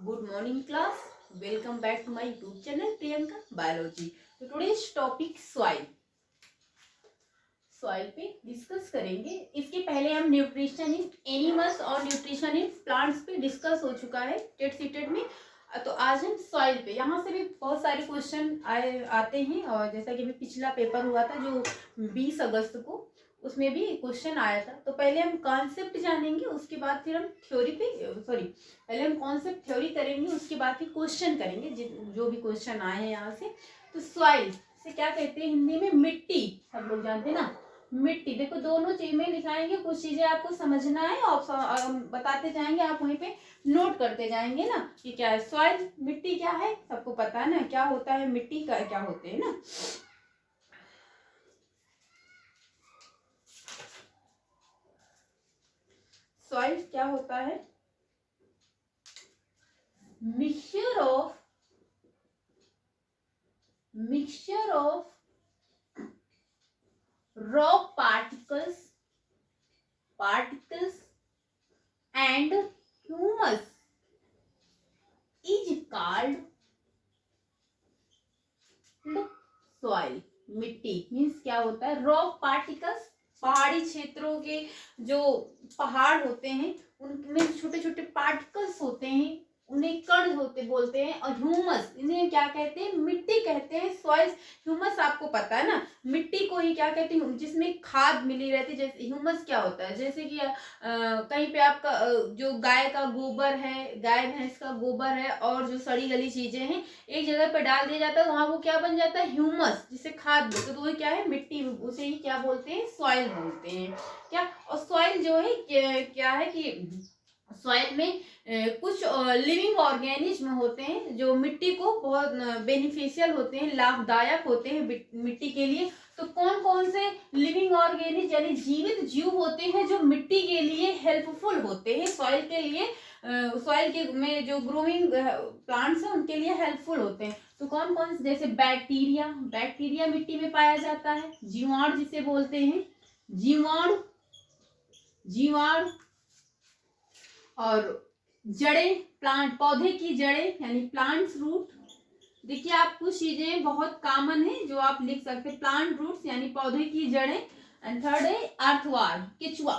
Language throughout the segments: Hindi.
Good morning class. Welcome back to my YouTube channel Priyanka Biology. So today's topic soil. Soil पे डिस्कस करेंगे. इसके पहले हम न्यूट्रिशन इन एनिमल्स और न्यूट्रिशन इन प्लांट्स पे डिस्कस हो चुका है टेट सीटेड में. तो आज हम सॉइल पे, यहाँ से भी बहुत सारे क्वेश्चन आते हैं और जैसा कि अभी पिछला पेपर हुआ था जो 20 अगस्त को, उसमें भी क्वेश्चन आया था. तो पहले हम कॉन्सेप्ट जानेंगे, उसके बाद फिर हम थ्योरी पे पहले हम कॉन्सेप्ट थ्योरी करेंगे, उसके बाद फिर क्वेश्चन करेंगे जो भी क्वेश्चन आए हैं यहाँ से. तो सॉइल से क्या कहते हैं हिंदी में? मिट्टी. सब लोग जानते हैं ना, मिट्टी. देखो दोनों चीज में लिखाएंगे, कुछ चीजें आपको समझना है और बताते जाएंगे, आप वहीं पे नोट करते जाएंगे ना कि क्या है सॉइल. मिट्टी क्या है सबको पता है ना, क्या होता है मिट्टी का, क्या होते हैं ना. सॉइल क्या होता है? Mixture of rock particles and humus is called soil. मिट्टी मीन्स क्या होता है? रॉक पार्टिकल्स, पहाड़ी क्षेत्रों के जो पहाड़ होते हैं उनमें छोटे छोटे पार्टिकल्स होते हैं, उन्हें कण होते बोलते हैं. और ह्यूमस, इन्हें क्या कहते हैं? मिट्टी कहते हैं. सॉइल, ह्यूमस आपको पता है ना, मिट्टी को ही क्या कहते हैं? जिसमें खाद मिली रहती है. जैसे ह्यूमस क्या होता है? जैसे कि कहीं पे आपका जो गाय का गोबर है, गाय भैंस का गोबर है और जो सड़ी गली चीजें हैं एक जगह पे डाल दिया जाता है, वहां वो क्या बन जाता है? ह्यूमस, जिसे खाद बोलते हैं. तो वो क्या है? मिट्टी. उसे ही क्या बोलते हैं? सॉइल बोलते हैं. क्या? और सॉइल जो है क्या है कि सॉइल में कुछ लिविंग ऑर्गेनिज्म होते हैं जो मिट्टी को बहुत बेनिफिशियल होते हैं, लाभदायक होते हैं मिट्टी के लिए. तो कौन कौन से लिविंग ऑर्गेनिज्म यानी जीवित जीव होते हैं जो मिट्टी के लिए हेल्पफुल होते हैं, सॉइल के लिए, सॉइल के में जो ग्रोइंग प्लांट्स हैं उनके लिए हेल्पफुल होते हैं. तो कौन कौन से? जैसे बैक्टीरिया मिट्टी में पाया जाता है. जीवाणु जिसे बोलते हैं, जीवाणु. और जड़ें, प्लांट, पौधे की जड़ें यानी प्लांट्स रूट. देखिए आप कुछ चीजें बहुत कॉमन है जो आप लिख सकते हैं. प्लांट रूट्स यानी पौधे की जड़ें. एंड थर्ड है अर्थवर्म, केचुआ.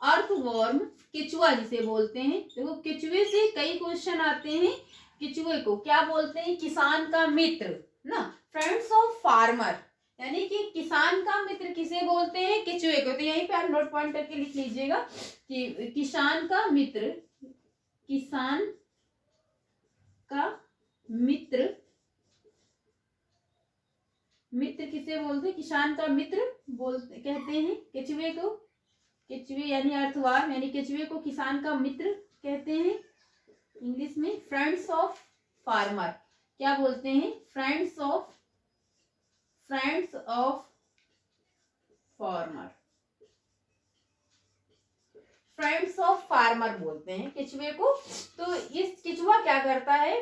अर्थवर्म केचुआ जिसे बोलते हैं. देखो केचुए से कई क्वेश्चन आते हैं. केचुए को क्या बोलते हैं? किसान का मित्र ना, फ्रेंड्स ऑफ फार्मर. यानी कि किसान का मित्र किसे बोलते हैं? केचुए को. तो यहीं पे आप नोट पॉइंट करके लिख लीजिएगा कि किसान का मित्र किसे बोलते हैं? किसान का मित्र बोलते कहते हैं केचुए को. केचुए यानी अर्थवर्म यानी केचुए को किसान का मित्र कहते हैं. इंग्लिश में फ्रेंड्स ऑफ फार्मर क्या बोलते हैं? फ्रेंड्स ऑफ फार्मर बोलते हैं केचुए को. तो ये केचुआ क्या करता है,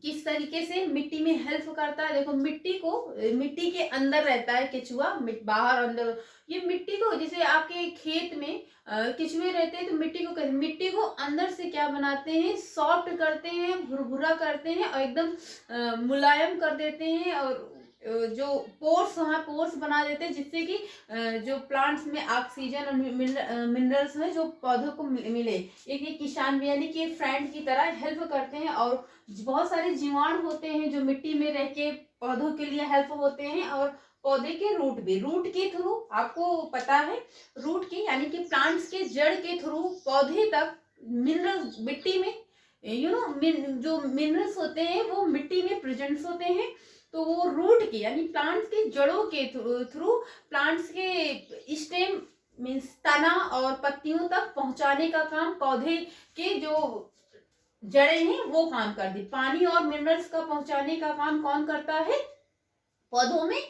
किस तरीके से मिट्टी में हेल्प करता है? देखो मिट्टी के अंदर रहता है केचुआ, बाहर अंदर. ये मिट्टी को, जैसे आपके खेत में केचुए रहते हैं तो मिट्टी को अंदर से क्या बनाते हैं? सॉफ्ट करते हैं, भुरभुरा करते हैं और एकदम मुलायम कर देते हैं. और जो पोर्स बना देते हैं जिससे कि जो प्लांट्स में ऑक्सीजन और मिनरल्स हैं जो पौधों को मिले. एक किसान यानी कि फ्रेंड की तरह हेल्प करते हैं. और बहुत सारे जीवाणु होते हैं जो मिट्टी में रह के पौधों के लिए हेल्प होते हैं. और पौधे के रूट के थ्रू, आपको पता है रूट के यानी कि प्लांट्स के जड़ के थ्रू पौधे तक मिनरल्स मिट्टी में जो मिनरल्स होते हैं वो मिट्टी में प्रेजेंट्स होते हैं. तो वो रूट के यानी प्लांट्स के जड़ों के थ्रू प्लांट्स के स्टेम मीन्स तना और पत्तियों तक पहुंचाने का काम पौधे के जो जड़ें हैं वो काम करती. पानी और मिनरल्स का पहुंचाने का काम कौन करता है? पौधों में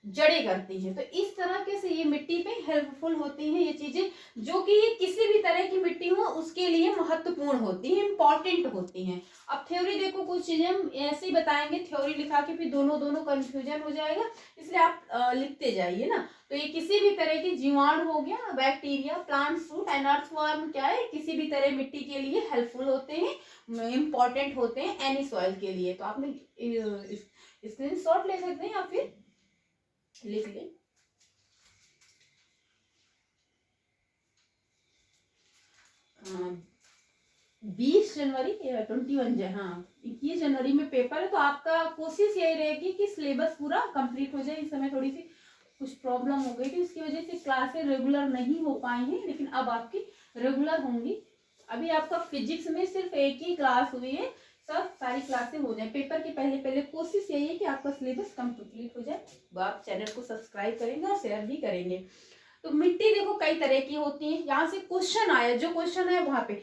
जड़ें करती हैं। तो इस तरह से ये मिट्टी पे हेल्पफुल होती हैं ये चीजें, जो कि ये किसी भी तरह की मिट्टी हो उसके लिए महत्वपूर्ण होती हैं, इंपॉर्टेंट होती हैं। अब थ्योरी देखो, कुछ चीजें हम ऐसे ही बताएंगे, थ्योरी लिखा के फिर दोनों दोनों कंफ्यूजन हो जाएगा, इसलिए आप लिखते जाइए ना। तो ये किसी भी तरह की जीवाणु हो गया, bacteria, plant, fruit and earthworm क्या है, किसी भी तरह मिट्टी के लिए हेल्पफुल होते हैं, इंपॉर्टेंट होते हैं एनी सॉइल के लिए। तो आपने स्क्रीनशॉट ले सकते हैं या फिर लिख लें। 20 जनवरी 21 हाँ 21 जनवरी में पेपर है। तो आपका कोशिश यही रहेगी कि सिलेबस पूरा कंप्लीट हो जाए। इस समय थोड़ी सी कुछ प्रॉब्लम हो गई थी, उसकी वजह से क्लासें रेगुलर नहीं हो पाई हैं, लेकिन अब आपकी रेगुलर होंगी। अभी आपका फिजिक्स में सिर्फ एक ही क्लास हुई है, सब सारी क्लासें हो जाए पेपर के पहले पहले। कोशिश यही है कि आपका सिलेबस कंप्लीट हो जाए। तो आप चैनल को सब्सक्राइब करेंगे और शेयर भी करेंगे। तो मिट्टी देखो कई तरह की होती है। यहाँ से क्वेश्चन आया, जो क्वेश्चन है वहां पे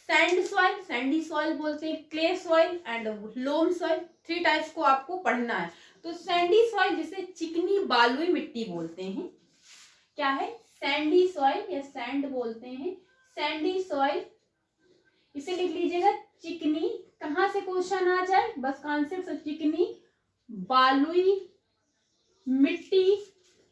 सैंड सॉइल, सैंडी सॉइल बोलते हैं, clay soil and loam soil, 3 types को आपको पढ़ना है। तो सैंडी सॉइल जिसे चिकनी बालुई मिट्टी बोलते हैं, क्या है, सैंडी सॉइल या सैंड बोलते हैं, सैंडी सॉइल, इसे लिख लीजिएगा चिकनी। कहां से क्वेश्चन आ जाए, बस कॉन्सेप्ट, चिकनी बालुई मिट्टी,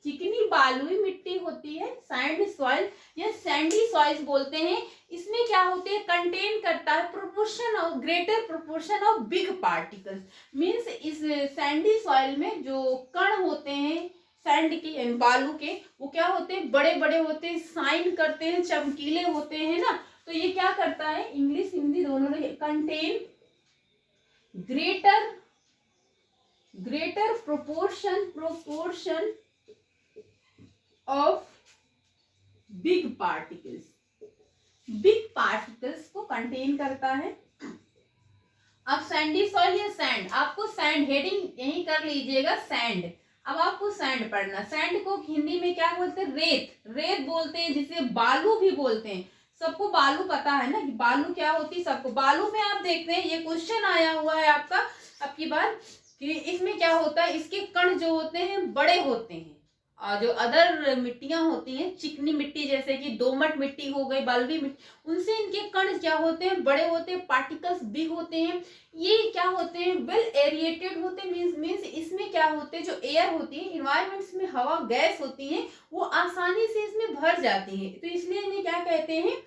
चिकनी बालुई मिट्टी होती है सैंड सॉइल या सैंडी सॉइल्स बोलते हैं। इसमें क्या होते हैं, कंटेन करता है proportion of greater proportion of big particles. Means इस सैंडी सॉइल में जो कण होते हैं सैंड के, बालू के, वो क्या होते हैं, बड़े बड़े होते हैं, साइन करते हैं, चमकीले होते हैं ना। तो ये क्या करता है, इंग्लिश हिंदी दोनों में, contain greater proportion of big particles को कंटेन करता है। अब सैंडी सॉइल या सैंड, आपको सैंड हेडिंग यही कर लीजिएगा, सैंड। अब आपको सैंड पढ़ना, सैंड को हिंदी में क्या बोलते हैं, रेत बोलते हैं, जिसे बालू भी बोलते हैं। सबको बालू पता है ना कि बालू क्या होती है, सबको। बालू में आप देखते हैं ये क्वेश्चन आया हुआ है आपका अब की बार कि इसमें क्या होता है, इसके कण जो होते हैं बड़े होते हैं, और जो अदर मिट्टियां होती हैं, चिकनी मिट्टी जैसे कि दोमट मिट्टी हो गई, बलुई मिट्टी, उनसे इनके कण क्या होते हैं, बड़े होते हैं, पार्टिकल्स बिग होते हैं। ये क्या होते हैं, वेल एरिएटेड होते हैं। मींस इसमें क्या होते हैं, जो एयर होती है, इन्वायरमेंट्स में हवा गैस होती है, वो आसानी से इसमें भर जाती है, तो इसलिए इन्हें क्या कहते हैं,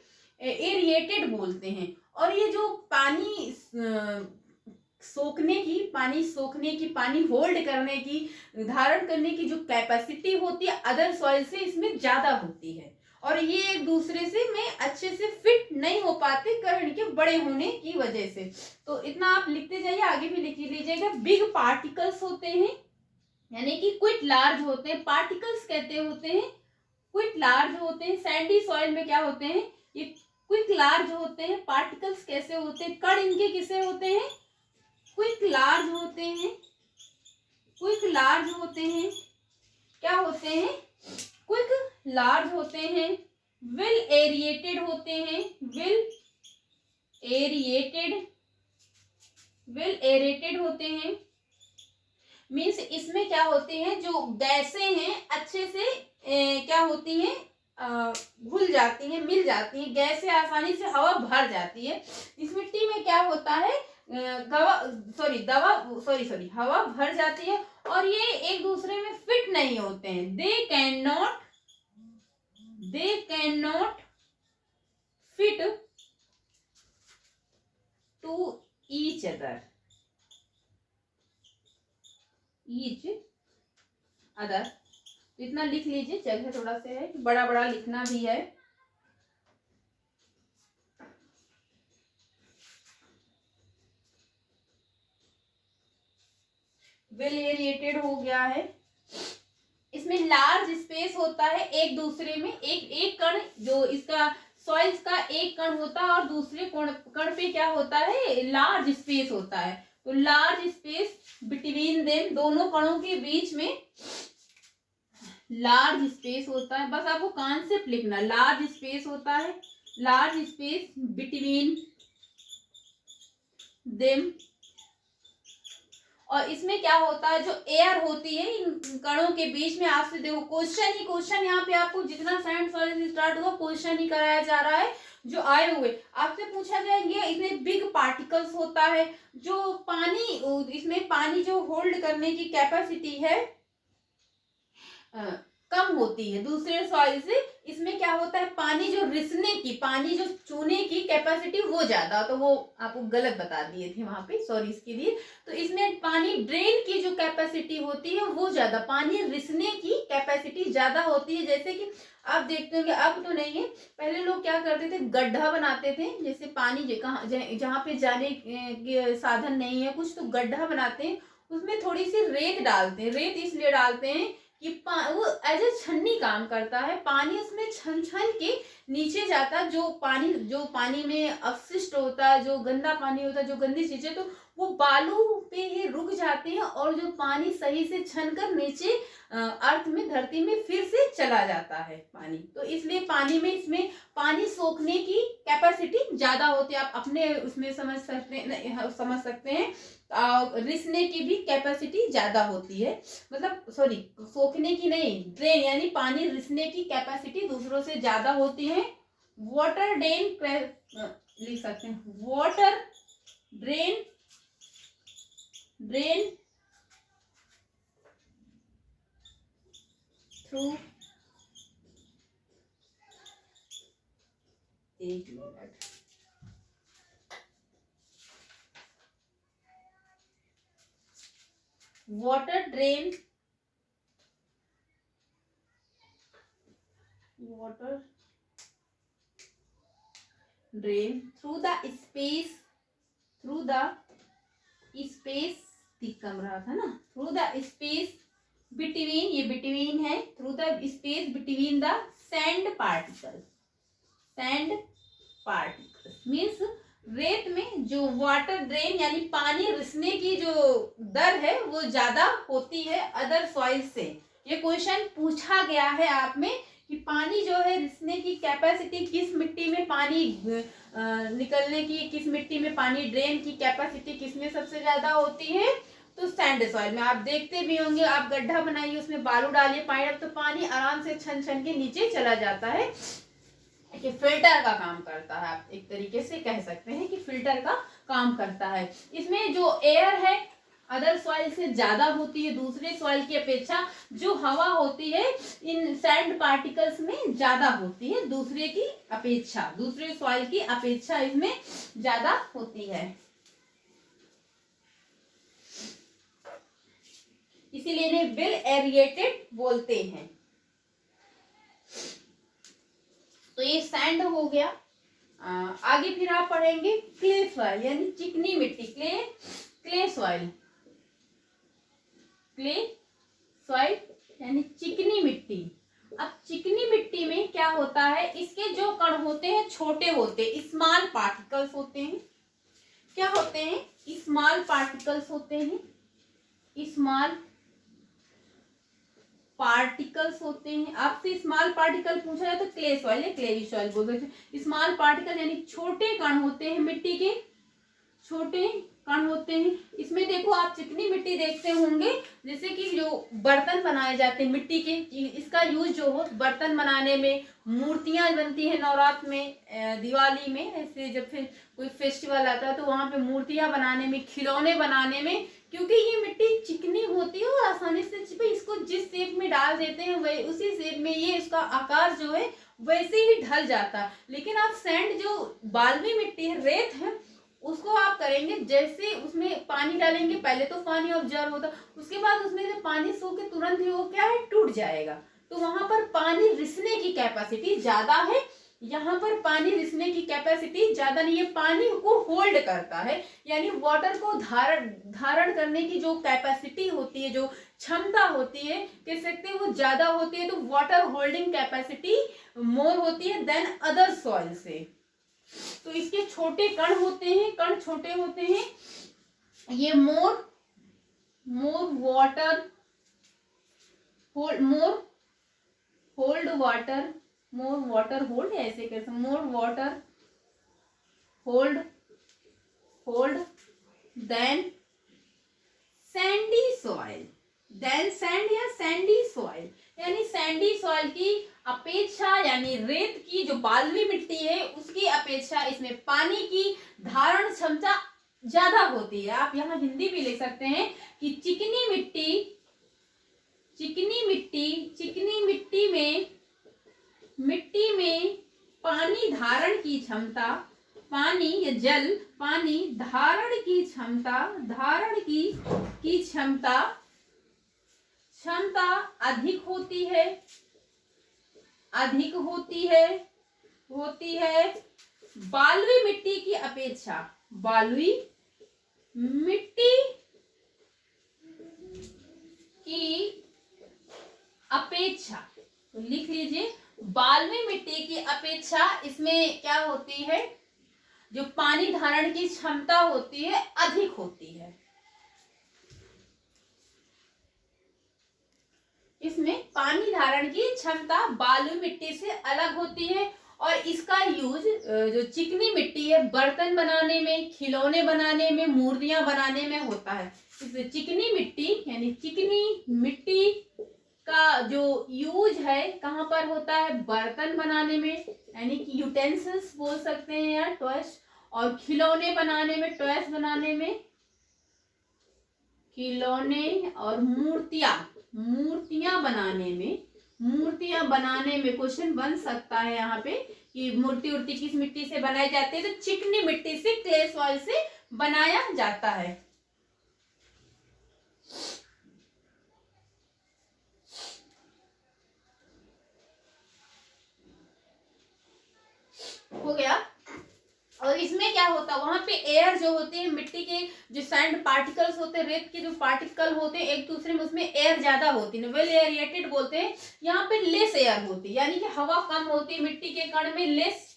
एरिएटेड बोलते हैं। और ये जो पानी सोखने की, पानी होल्ड करने की, धारण करने की जो कैपेसिटी होती है अदर सॉइल से इसमें ज्यादा होती है, और ये एक दूसरे से में अच्छे से फिट नहीं हो पाते कण के बड़े होने की वजह से। तो इतना आप लिखते जाइए, आगे भी लिख लीजिएगा। बिग पार्टिकल्स होते हैं, यानी कि क्विट लार्ज होते हैं, पार्टिकल्स कहते होते हैं, क्विट लार्ज होते हैं। सैंडी सॉइल में क्या होते हैं, ये क्विक लार्ज होते हैं। पार्टिकल्स कैसे होते हैं, कण इनके किसे होते हैं, क्विक लार्ज होते हैं, क्विक लार्ज होते हैं, क्या होते हैं, क्विक लार्ज होते हैं, वेल एरिएटेड होते हैं, वेल एरेटेड होते हैं। मीन्स इसमें क्या होते हैं, जो गैसें हैं अच्छे से क्या होती हैं, घुल जाती हैं, मिल जाती हैं, गैस से आसानी से हवा भर जाती है। इस मिट्टी में क्या होता है, हवा भर जाती है, और ये एक दूसरे में फिट नहीं होते हैं। They can not fit to each other, इतना लिख लीजिए, जगह थोड़ा सा है, बड़ा बड़ा लिखना भी है। वेल एरिएटेड हो गया है। इसमें लार्ज स्पेस होता है एक दूसरे में, एक कण, जो इसका सॉइल्स का एक कण होता है और दूसरे कण पे क्या होता है, लार्ज स्पेस होता है। तो लार्ज स्पेस बिटवीन देम, दोनों कणों के बीच में लार्ज स्पेस होता है। बस आपको कॉन्सेप्ट लिखना, लार्ज स्पेस होता है, लार्ज स्पेस बिटवीन देम, और इसमें क्या होता है, जो एयर होती है इन कणों के बीच में, आपसे देखो क्वेश्चन ही क्वेश्चन, यहाँ पे आपको जितना सैंड सॉइल स्टार्ट हुआ क्वेश्चन ही कराया जा रहा है जो आए हुए। आपसे पूछा जाएंगे इसमें बिग पार्टिकल्स होता है, जो पानी, इसमें पानी जो होल्ड करने की कैपेसिटी है कम होती है दूसरे सॉइल से। इसमें क्या होता है, पानी जो रिसने की, पानी जो चूने की कैपेसिटी वो ज्यादा, तो वो आपको गलत बता दिए थे वहां पे, सॉरी इसके लिए। तो इसमें पानी ड्रेन की जो कैपेसिटी होती है वो ज्यादा, पानी रिसने की कैपेसिटी ज्यादा होती है। जैसे कि आप देखते होंगे, अब तो नहीं है, पहले लोग क्या करते थे, गड्ढा बनाते थे, जैसे पानी जहाँ पे जाने के साधन नहीं है कुछ, तो गड्ढा बनाते हैं, उसमें थोड़ी सी रेत डालते हैं। रेत इसलिए डालते हैं कि वो एज ए छन्नी काम करता है, पानी उसमें छन छन के नीचे जाता, जो पानी में अपशिष्ट होता है, जो गंदा पानी होता है, जो गंदी चीजें, तो वो बालू पे ही रुक जाते हैं और जो पानी सही से छन कर नीचे अर्थ में, धरती में फिर से चला जाता है पानी। तो इसलिए पानी में, इसमें पानी सोखने की कैपेसिटी ज्यादा होती है। आप अपने उसमें समझ सकते हैं रिसने की भी कैपेसिटी ज्यादा होती है, मतलब सॉरी सोखने की नहीं, ड्रेन यानी पानी रिसने की कैपेसिटी दूसरों से ज्यादा होती है। वाटर ड्रेन लिख सकते हैं, वाटर ड्रेन थ्रू, एक minute, water drain through the space कम रहा था ना, थ्रू द स्पेस बिटवीन, ये बिटवीन है, through the space between the sand particles means रेत में जो वाटर ड्रेन यानी पानी रिसने की जो दर है वो ज्यादा होती है अदर सॉइल से। ये क्वेश्चन पूछा गया है आप में कि पानी जो है रिसने की कैपेसिटी, किस मिट्टी में पानी निकलने की, किस मिट्टी में पानी ड्रेन की कैपेसिटी किसमें सबसे ज्यादा होती है, तो सैंड सॉइल में। आप देखते भी होंगे, आप गड्ढा बनाइए, उसमें बालू डालिए, पानी डालिए, तो पानी आराम से छन छन के नीचे चला जाता है, कि फिल्टर का काम करता है। आप एक तरीके से कह सकते हैं कि फिल्टर का काम करता है। इसमें जो एयर है अदर सॉइल से ज्यादा होती है, दूसरे सॉइल की अपेक्षा। जो हवा होती है इन सैंड पार्टिकल्स में ज्यादा होती है, दूसरे सॉइल की अपेक्षा इसमें ज्यादा होती है, इसीलिए इन्हें वेल एरिएटेड बोलते हैं। तो ये सैंड हो गया। आगे फिर आप पढ़ेंगे क्ले सॉइल यानी चिकनी मिट्टी, क्ले सॉइल यानी चिकनी मिट्टी। अब चिकनी मिट्टी में क्या होता है, इसके जो कण होते हैं छोटे होते हैं, स्मॉल पार्टिकल्स होते हैं। क्या होते हैं, स्मॉल पार्टिकल्स होते हैं, स्मॉल पार्टिकल्स होते हैं। आपसे स्मॉल पार्टिकल पूछा जाए तो क्ले सॉइल या क्लेरी सॉइल बोल सकते हैं। स्मॉल पार्टिकल यानी छोटे कण होते हैं, मिट्टी के छोटे कण होते हैं। इसमें देखो आप चिकनी मिट्टी देखते होंगे, जैसे कि जो बर्तन बनाए जाते हैं मिट्टी के, इसका यूज जो हो बर्तन बनाने में, मूर्तियां बनती है नवरात्र में, दिवाली में, ऐसे जब फिर कोई फेस्टिवल आता है तो वहां पे मूर्तियां बनाने में, खिलौने बनाने में, क्योंकि ये मिट्टी चिकनी होती है और आसानी से चिपे, इसको जिस शेप में डाल देते हैं वही उसी शेप में ये इसका आकार जो है वैसे ही ढल जाता है। लेकिन आप सैंड जो बालुई मिट्टी है, रेत है, उसको आप करेंगे जैसे उसमें पानी डालेंगे, पहले तो पानी ऑब्जर्व होता, उसके बाद उसमें से पानी सो के तुरंत ही वो क्या है टूट जाएगा। तो वहां पर पानी रिसने की कैपेसिटी ज्यादा है, यहाँ पर पानी रिसने की कैपेसिटी ज्यादा नहीं है, पानी को होल्ड करता है, यानी वाटर को धारण करने की जो कैपेसिटी होती है, जो क्षमता होती है, कह सकते हैं वो ज्यादा होती है। तो वाटर होल्डिंग कैपेसिटी मोर होती है देन अदर सॉइल से। तो इसके छोटे कण होते हैं, कण छोटे होते हैं, ये मोर वाटर होल्ड ऐसे कर सकते, more water hold than sandy soil, than sand या सैंडी सॉइल, यानी सैंडी सॉइल की अपेक्षा यानी रेत की जो बालुई मिट्टी है उसकी अपेक्षा इसमें पानी की धारण क्षमता ज्यादा होती है। आप यहाँ हिंदी भी लिख सकते हैं कि चिकनी मिट्टी में पानी धारण की क्षमता, पानी या जल पानी धारण की क्षमता अधिक होती है बालुई मिट्टी की अपेक्षा। बालुई मिट्टी की अपेक्षा, तो लिख लीजिए, बालुई मिट्टी की अपेक्षा इसमें क्या होती है, जो पानी धारण की क्षमता होती है अधिक होती है। इसमें पानी धारण की क्षमता बालुई मिट्टी से अलग होती है और इसका यूज जो चिकनी मिट्टी है बर्तन बनाने में, खिलौने बनाने में, मूर्तियां बनाने में होता है। इसलिए चिकनी मिट्टी यानी चिकनी मिट्टी का जो यूज है कहाँ पर होता है, बर्तन बनाने में यानी कि यूटेंसिल्स बोल सकते हैं या टॉयज, और खिलौने बनाने में, टॉयज बनाने में, खिलौने और मूर्तियां बनाने में क्वेश्चन बन सकता है यहाँ पे कि मूर्ति उर्ति किस मिट्टी से बनाई जाती है, तो चिकनी मिट्टी से, क्ले सॉइल से बनाया जाता है। हो गया। और इसमें क्या होता है, वहां पे एयर जो होते हैं, मिट्टी के जो सैंड पार्टिकल्स होते हैं, रेत के जो पार्टिकल होते हैं एक दूसरे में, उसमें एयर ज्यादा होती है, वेल एरिएटेड बोलते हैं। यहाँ पे लेस एयर होती है, यानी कि हवा कम होती है, मिट्टी के कण में लेस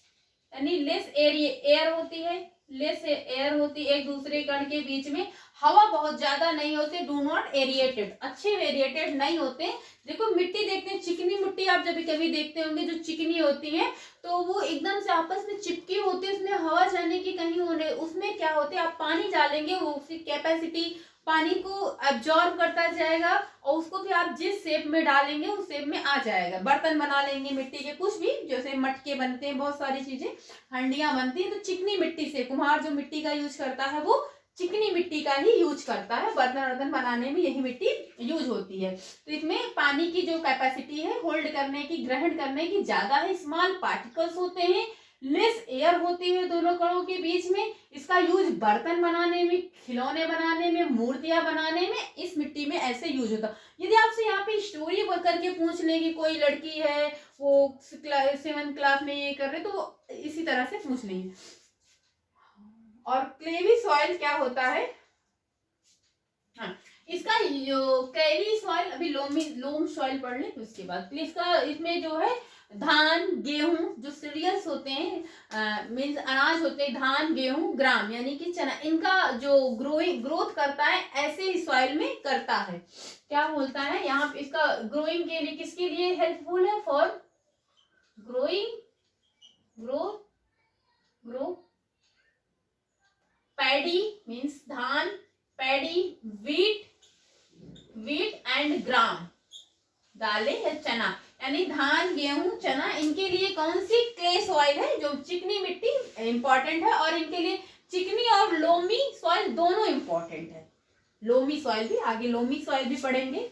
यानी लेस एयर होती है, लेस एयर होती है, एक दूसरे कण के बीच में हवा बहुत ज्यादा नहीं होती, डू नॉट एरिएटेड, अच्छे एरिएटेड नहीं होते। देखो मिट्टी देखते हैं, चिकनी मिट्टी आप जब कभी देखते होंगे जो चिकनी होती है तो वो एकदम से आपस में चिपकी होती है, उसमें हवा जाने की कहीं होने, उसमें क्या होते हैं, आप पानी डालेंगे वो उसकी कैपेसिटी पानी को एब्जॉर्ब करता जाएगा और उसको भी आप जिस शेप में डालेंगे उस शेप में आ जाएगा। बर्तन बना लेंगे मिट्टी के, कुछ भी, जैसे मटके बनते हैं, बहुत सारी चीजें, हंडियां बनती हैं, तो चिकनी मिट्टी से कुम्हार जो मिट्टी का यूज करता है वो चिकनी मिट्टी का ही यूज करता है, बर्तन वर्तन बनाने में यही मिट्टी यूज होती है। तो इसमें पानी की जो कैपेसिटी है होल्ड करने की, ग्रहण करने की ज्यादा है, स्मॉल पार्टिकल्स होते हैं, लेस एयर होती है दोनों कणों के बीच में। इसका यूज बर्तन बनाने में, खिलौने बनाने में, मूर्तियां बनाने में इस मिट्टी में ऐसे यूज होता है। यदि आपसे यहाँ पे स्टोरी करके पूछ ले कि कोई लड़की है वो 7th क्लास में ये कर रहे, तो इसी तरह से पूछ लेंगे। और क्लेवी सॉइल क्या होता है, हाँ, इसका जो क्लेवी सॉइल, अभी लोम सॉइल पढ़ ले, उसके बाद इसका, इसमें जो है धान, गेहूं, जो सीरियल्स होते हैं, मीन्स अनाज होते हैं, धान, गेहूं, ग्राम यानी कि चना, इनका जो ग्रोथ करता है ऐसे ही सॉइल में करता है। क्या बोलता है यहाँ पे, इसका ग्रोइंग के लिए किसके लिए हेल्पफुल है, for growing, grow paddy means धान, पैडी, वीट एंड ग्राम, दालें या चना, यानी धान, गेहूं, चना, इनके लिए कौन सी क्ले सॉइल है, जो चिकनी मिट्टी इंपॉर्टेंट है, और इनके लिए चिकनी और लोमी सॉइल दोनों इंपॉर्टेंट है। लोमी सॉइल भी, आगे लोमी सॉइल भी पढ़ेंगे।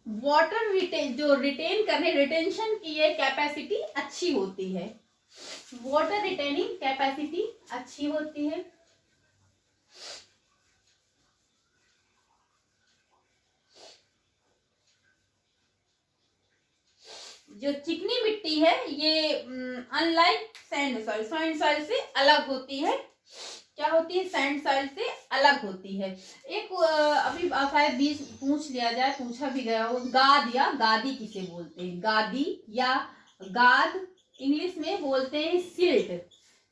वाटर रिटेंशन की ये कैपेसिटी अच्छी होती है, वाटर रिटेनिंग कैपेसिटी अच्छी होती है। जो चिकनी मिट्टी है ये अनलाइक सैंड सॉइल से अलग होती है। क्या होती है, सैंड सॉइल से अलग होती है। एक अभी शायद बीच पूछ लिया जाए, पूछा भी गया हो, गाद या गादी किसे बोलते हैं, गादी या गाद, इंग्लिश में बोलते हैं सिल्ट।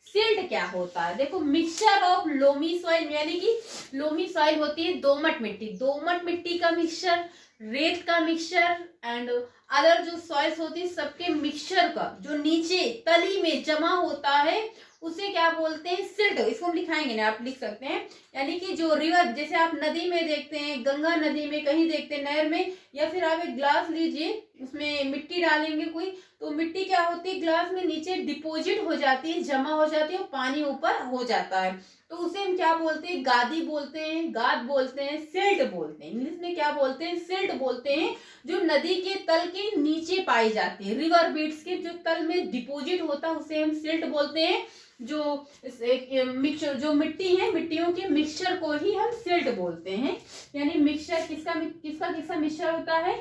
सिल्ट क्या होता है, देखो मिक्सचर ऑफ लोमी सॉइल, यानी कि लोमी सॉइल होती है दोमट मिट्टी का मिक्सचर, रेत का मिक्सचर एंड अदर जो सॉइल्स होती है सबके मिक्सचर का जो नीचे तली में जमा होता है उसे क्या बोलते हैं, सिल्ट। इसको हम लिखाएंगे ना, आप लिख सकते हैं। यानी कि जो रिवर, जैसे आप नदी में देखते हैं, गंगा नदी में कहीं देखते हैं, नहर में, या फिर आप एक ग्लास लीजिए, उसमें मिट्टी डालेंगे कोई, तो मिट्टी क्या होती है, ग्लास में नीचे डिपोजिट हो जाती है, जमा हो जाती है, और पानी ऊपर हो जाता है, तो उसे हम क्या बोलते हैं, गादी बोलते हैं, गाद बोलते हैं, सिल्ट बोलते हैं। इंग्लिश में क्या बोलते हैं, सिल्ट बोलते हैं। जो नदी के तल के नीचे पाई जाती है, रिवर बेड्स के जो तल में डिपोजिट होता है, उसे हम सिल्ट बोलते हैं। जो मिक्सचर, जो मिट्टी है, मिट्टियों के मिक्सचर को ही हम सिल्ट बोलते हैं। यानी मिक्सचर किसका किसका किसका मिक्सचर होता है,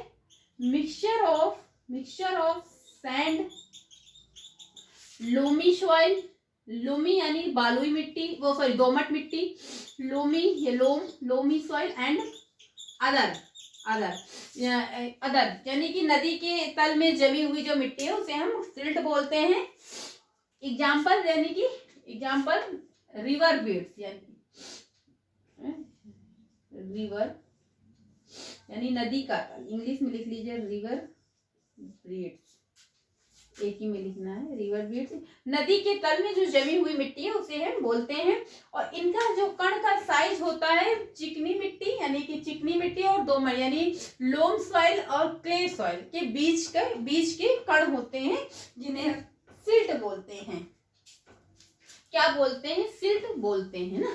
mixture of sand, loamy soil, loamy यानी बालुई मिट्टी, वो सॉरी दोमट मिट्टी, लोमी ये लोमी सॉइल, एंड अदर यानी कि नदी के तल में जमी हुई जो मिट्टी है उसे हम सिल्ट बोलते हैं। एग्जाम्पल यानी कि रिवर बेड्स, यानी रिवर यानी नदी का तल, इंग्लिश में लिख लीजिए रिवर बेड्स, एक ही में लिखना है, रिवर बेड्स। नदी के तल में जो जमी हुई मिट्टी है उसे हम बोलते हैं। और इनका जो कण का साइज होता है, चिकनी मिट्टी यानी कि चिकनी मिट्टी, और दोमट यानी लोम सॉइल और क्ले सॉइल के बीच के कण होते हैं, जिन्हें सिल्ट बोलते हैं। क्या बोलते हैं, सिल्ट बोलते हैं ना,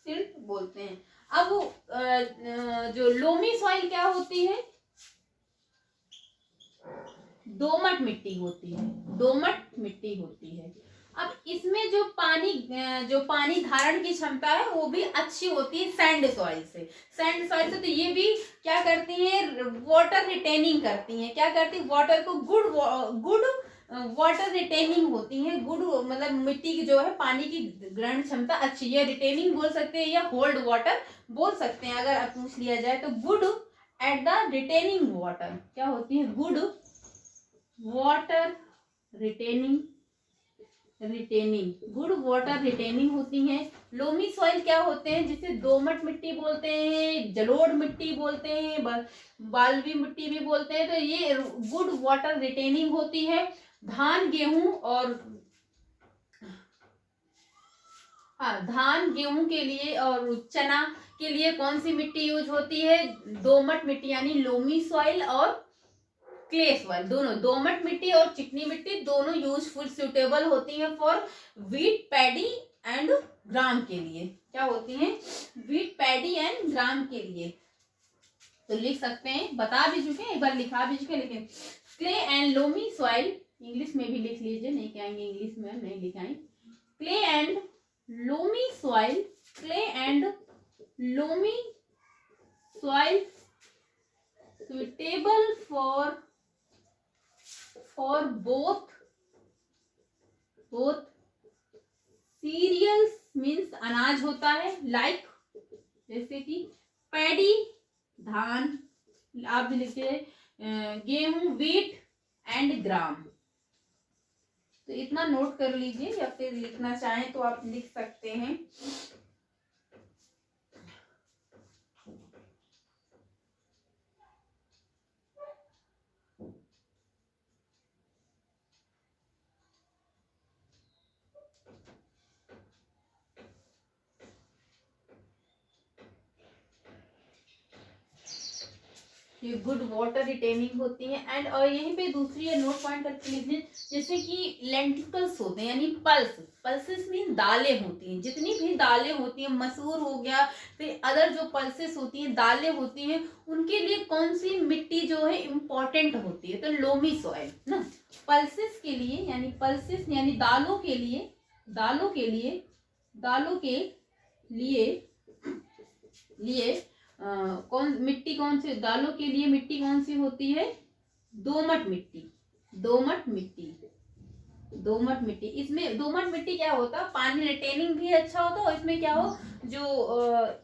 सिल्ट बोलते हैं। अब जो लोमी सॉइल क्या होती है, दोमट मिट्टी होती है, दोमट मिट्टी होती है। अब इसमें जो पानी धारण की क्षमता है वो भी अच्छी होती है सैंड सॉइल से। तो ये भी क्या करती है, वाटर रिटेनिंग करती हैं। क्या करती है, वाटर को गुड वाटर रिटेनिंग होती है। गुड मतलब मिट्टी की जो है पानी की ग्रहण क्षमता अच्छी है, रिटेनिंग बोल सकते हैं या होल्ड वाटर बोल सकते हैं। अगर आप पूछ लिया जाए तो good at the retaining water, क्या होती है, good water retaining good water retaining होती हैं। लोमी सॉइल क्या होते हैं, जिसे दोमट मिट्टी बोलते हैं, जलोढ़ मिट्टी बोलते हैं, बालवी मिट्टी भी बोलते हैं। तो ये गुड वाटर रिटेनिंग होती है। धान गेहूं के लिए और चना के लिए कौन सी मिट्टी यूज होती है, दोमट मिट्टी यानी लोमी सॉइल और क्ले सॉइल, दोनों दोमट मिट्टी और चिकनी मिट्टी दोनों यूजफुल सुटेबल होती हैं फॉर वीट, पैडी एंड ग्राम के लिए। क्या होती हैं, वीट, पैडी एंड ग्राम के लिए। तो लिख सकते हैं, बता भी चुके हैं, एक बार लिखा भी चुके हैं, लेकिन clay and loamy soil English में भी लिख लीजिए, नहीं कहेंगे इंग्लिश में नहीं लिखाएं। Clay and loamy soil, clay and loamy soil suitable for both cereals means अनाज होता है, like जैसे कि पैडी धान, आप भी लिखते हैं गेहूं वीट एंड ग्राम। तो इतना नोट कर लीजिए, या फिर लिखना चाहें तो आप लिख सकते हैं। ये गुड वाटर रिटेनिंग होती है। एंड और यहीं पे दूसरी नोट पॉइंट करके लीजिए, जैसे कि लेंटिकल्स होते हैं यानी पल्सेस मीन दालें होती हैं। जितनी भी दालें होती हैं, मसूर हो गया, फिर अदर जो पल्सेस होती हैं, दालें होती हैं, उनके लिए कौन सी मिट्टी जो है इम्पोर्टेंट होती है, तो लोमी सॉइल ना। पल्सेस के लिए यानी पल्सेस यानी दालों के लिए कौन सी दालों के लिए मिट्टी कौन सी होती है, दोमट मिट्टी। इसमें दोमट मिट्टी क्या होता है, पानी रिटेनिंग भी अच्छा होता है, और इसमें क्या हो जो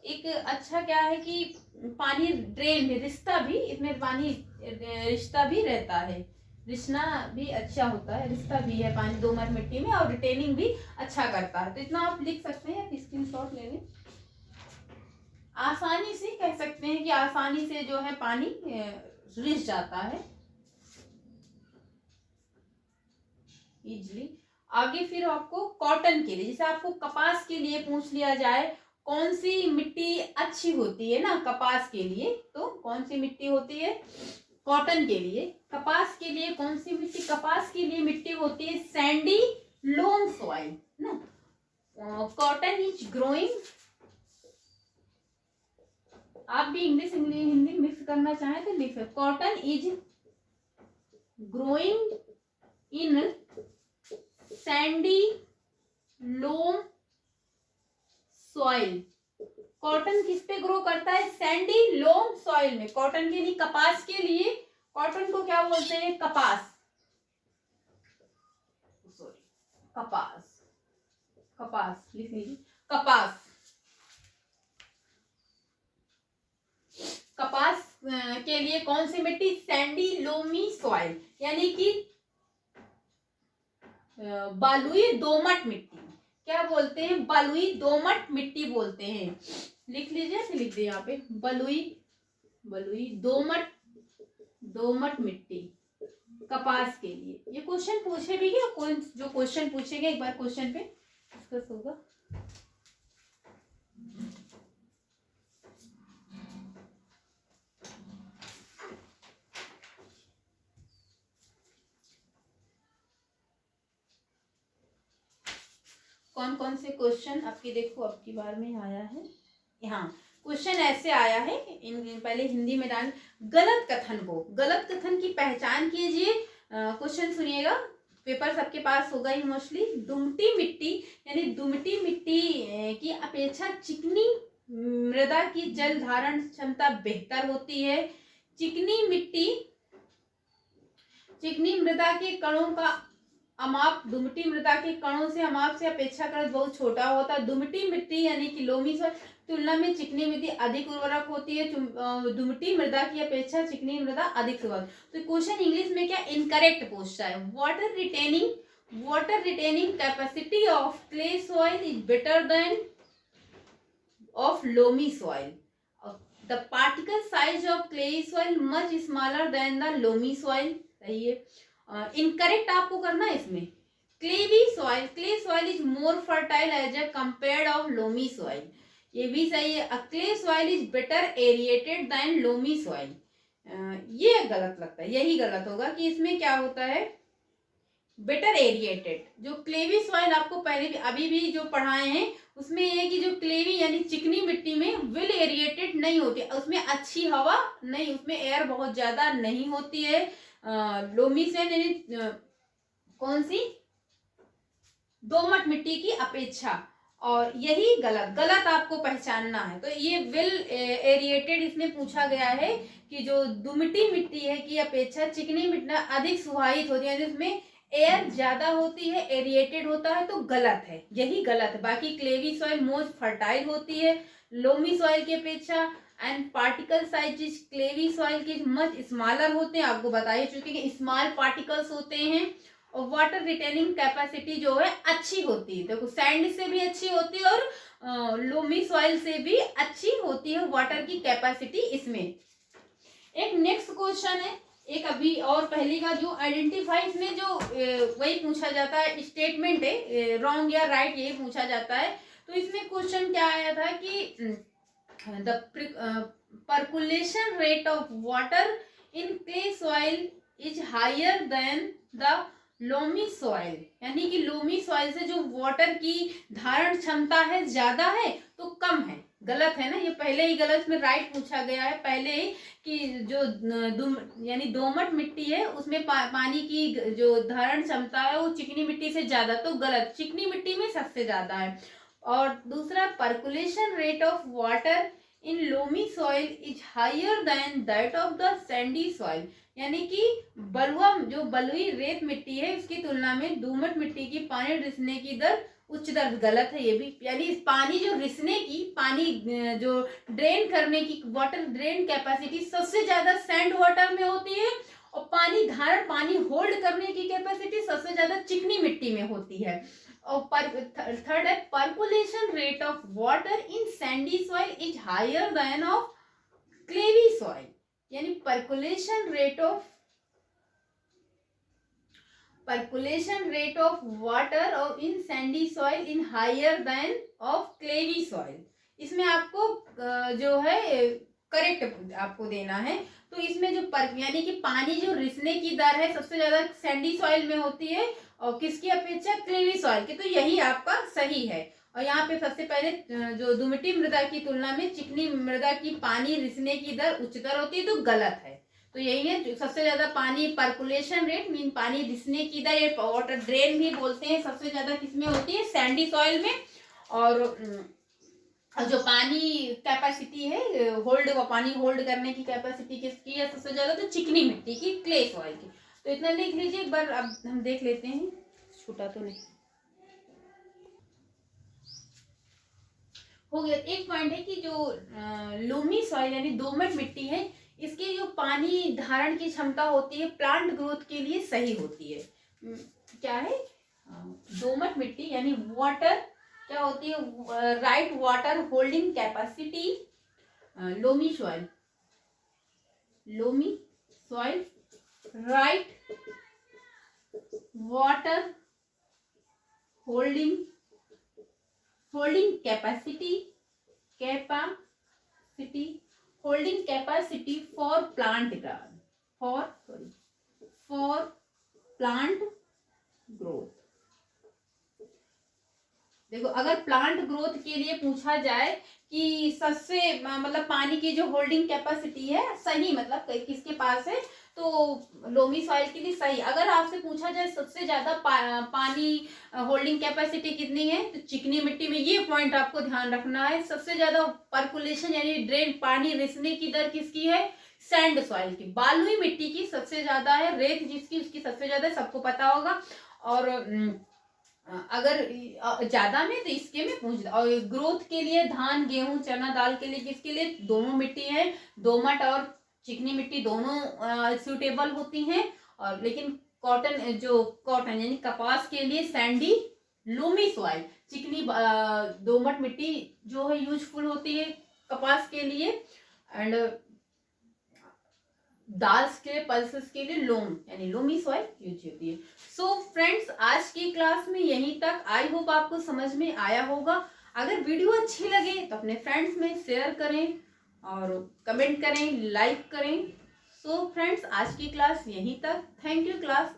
एक अच्छा क्या है कि पानी ड्रेन भी इसमें पानी रिश्ता भी रहता है, रिश्ना भी अच्छा होता है, रिश्ता भी है पानी दोमट मिट्टी में, और रिटेनिंग भी अच्छा करता है। तो इतना आप लिख सकते हैं, स्क्रीनशॉट ले लें। आसानी से कह सकते हैं कि आसानी से जो है पानी रिस जाता है। इजली। आगे फिर आपको कॉटन के लिए, जैसे आपको कपास के लिए पूछ लिया जाए कौन सी मिट्टी अच्छी होती है ना कपास के लिए, तो कौन सी मिट्टी होती है कॉटन के लिए। कपास के लिए कौन सी मिट्टी, कपास के लिए मिट्टी होती है सैंडी लोम सॉइल ना। कॉटन इज ग्रोइंग, आप भी इंग्लिश हिंदी मिक्स करना चाहें तो लिख सकते। Cotton is growing in sandy loam soil. Cotton किस पे ग्रो करता है, सैंडी लोम सॉइल में। कॉटन के लिए, कपास के लिए, कॉटन को क्या बोलते हैं, कपास, सॉरी कपास, कपास लिख लीजिए, कपास। कपास के लिए कौन सी मिट्टी, सैंडी लोमी सॉइल, यानी कि बलुई दोमट मिट्टी। क्या बोलते हैं, बलुई दोमट मिट्टी बोलते हैं। लिख लीजिए, लिख दिए यहाँ पे, बलुई दोमट मिट्टी कपास के लिए। ये क्वेश्चन पूछे भी क्या, कौन जो क्वेश्चन पूछेंगे एक बार क्वेश्चन पे डिस्कस होगा। कौन कौन से क्वेश्चन आपकी देखो अब की बार में आया है। हाँ, क्वेश्चन ऐसे आया है, पहले हिंदी में डाल, गलत कथन की पहचान कीजिए। क्वेश्चन सुनिएगा, पेपर सबके पास होगा ही मोस्टली। दुमटी मिट्टी यानी दुमटी मिट्टी की अपेक्षा चिकनी मृदा की जल धारण क्षमता बेहतर होती है। चिकनी मृदा के कणों का अमाप दुमटी मृदा के कणों से अमाप से अपेक्षाकृत बहुत छोटा होता है। दुमटी मिट्टी यानी कि लोमी सॉइल तुलना में चिकनी मिट्टी अधिक उर्वरक होती है। दुमटी मृदा की अपेक्षा चिकनी मृदा अधिक उर्वरक। तो क्वेश्चन इंग्लिश में क्या इनकरेक्ट पूछता है। Water retaining capacity of clay soil is better than of loamy soil. The particle size of clay soil much smaller than the loamy soil. सही है। इनकरेक्ट आपको करना है इसमें। Clay soil is more fertile as a compared of loamy soil. ये भी सही है। Clay soil is better aerated than loamy soil. ये गलत लगता है, यही गलत होगा कि इसमें क्या होता है, बेटर एरिएटेड। जो क्लेवी सॉइल आपको पहले भी अभी भी जो पढ़ाए हैं उसमें ये कि जो क्लेवी यानी चिकनी मिट्टी में वेल एरिएटेड नहीं होती, उसमें अच्छी हवा नहीं, उसमें एयर बहुत ज्यादा नहीं होती है। लोमी से यानी कौन सी, दोमट मिट्टी की अपेक्षा। और यही गलत आपको पहचानना है। तो ये वेल एरिएटेड इसमें पूछा गया है कि जो दुमटी मिट्टी है की अपेक्षा चिकनी मिट्टी अधिक सुवाहित होती है, यानी उसमें एयर ज्यादा होती है, एरिएटेड होता है, तो गलत है, यही गलत है। बाकी क्लेवी सॉइल मोर फर्टाइल होती है लोमी सॉइल की अपेक्षा। And particle size is clayey soil के मच स्मॉलर होते हैं, आपको बताइए चूंकि कि स्मॉल पार्टिकल्स होते हैं। और वाटर रिटेनिंग कैपेसिटी जो है अच्छी होती है, देखो सैंड से भी अच्छी होती है और लोमी सॉइल से भी अच्छी होती है वाटर की कैपेसिटी इसमें। एक नेक्स्ट क्वेश्चन है, एक अभी और पहले का जो आइडेंटिफाई, इसमें जो वही पूछा जाता है, स्टेटमेंट है रॉन्ग या राइट यही पूछा जाता है। तो इसमें क्वेश्चन क्या आया था कि the percolation rate of water in clay soil is higher than the loamy soil, यानी कि लोमी सॉइल से जो वाटर की धारण क्षमता है ज्यादा है तो कम है। गलत है ना, ये पहले ही गलत में राइट पूछा गया है पहले ही कि जो यानी दोमट मिट्टी है उसमें पानी की जो धारण क्षमता है वो चिकनी मिट्टी से ज्यादा, तो गलत, चिकनी मिट्टी में सबसे ज्यादा है। और दूसरा, percolation rate of water in loamy soil is higher than that of the sandy soil, यानी कि जो बलुई रेत मिट्टी है उसकी तुलना में दोमट मिट्टी की पानी रिसने की दर उच्च दर। गलत है ये भी, यानी पानी जो रिसने की, पानी जो ड्रेन करने की वाटर ड्रेन कैपेसिटी सबसे ज्यादा सैंड वाटर में होती है और पानी होल्ड करने की कैपेसिटी सबसे ज्यादा चिकनी मिट्टी में होती है। और थर्ड है, percolation rate of water in sandy soil is higher than of clayey soil, यानी percolation rate of percolation rate of water of in sandy soil in higher than of clayey soil। इसमें आपको जो है करेक्ट आपको देना है। तो इसमें जो यानी कि पानी जो रिसने की दर है सबसे ज्यादा सैंडी सॉइल में होती है और किसकी अपेक्षा क्लेवी सॉइल की, तो यही आपका सही है। और यहाँ पे सबसे पहले जो दुमिट्टी मृदा की तुलना में चिकनी मृदा की पानी रिसने की दर उच्चतर होती है, तो गलत है। तो यही है सबसे ज्यादा पानी पर्कुलेशन रेट मीन पानी रिसने की दर, ये वाटर ड्रेन भी बोलते हैं, सबसे ज्यादा किसमें होती है, सैंडी सॉइल में। और जो पानी कैपेसिटी है होल्ड, पानी होल्ड करने की कैपेसिटी किसकी है सबसे ज्यादा, तो चिकनी मिट्टी की, क्ले सॉइल की। तो इतना लिख लीजिए एक बार। अब हम देख लेते हैं, छूटा तो नहीं, हो गया। एक पॉइंट है कि जो लोमी सॉइल यानी दोमट मिट्टी है, इसकी जो पानी धारण की क्षमता होती है प्लांट ग्रोथ के लिए सही होती है। क्या है दोमट मिट्टी यानी वाटर क्या होती है, right water holding capacity. Loamy soil, loamy soil right water holding capacity holding capacity for plant for plant growth. देखो अगर प्लांट ग्रोथ के लिए पूछा जाए कि सबसे मतलब पानी की जो होल्डिंग कैपेसिटी है सही, मतलब किसके पास है, तो लोमी सॉइल के लिए सही। अगर आपसे पूछा जाए सबसे ज्यादा पानी होल्डिंग कैपेसिटी कितनी है, तो चिकनी मिट्टी में, ये पॉइंट आपको ध्यान रखना है। सबसे ज्यादा पर्कुलेशन यानी ड्रेन पानी रिसने की दर किसकी है, सैंड सॉइल की, बालुई मिट्टी की सबसे ज्यादा है, रेत जिसकी उसकी सबसे ज्यादा, सबको पता होगा। और अगर ज्यादा में तो इसके में पूछ, और ग्रोथ के लिए धान गेहूं चना दाल के लिए किसके लिए, दोनों मिट्टी है, दोमट और चिकनी मिट्टी दोनों सूटेबल होती हैं। और लेकिन कॉटन यानी कपास के लिए सैंडी लूमी सॉइल, चिकनी दोमट मिट्टी जो है यूजफुल होती है कपास के लिए। एंड दाल्स के पल्सेस के लिए लोम यानी लोमी सॉइल यूज होती है। सो फ्रेंड्स आज की क्लास में यहीं तक। आई होप आपको समझ में आया होगा। अगर वीडियो अच्छी लगे तो अपने फ्रेंड्स में शेयर करें और कमेंट करें, लाइक करें। सो फ्रेंड्स आज की क्लास यहीं तक। Thank you class.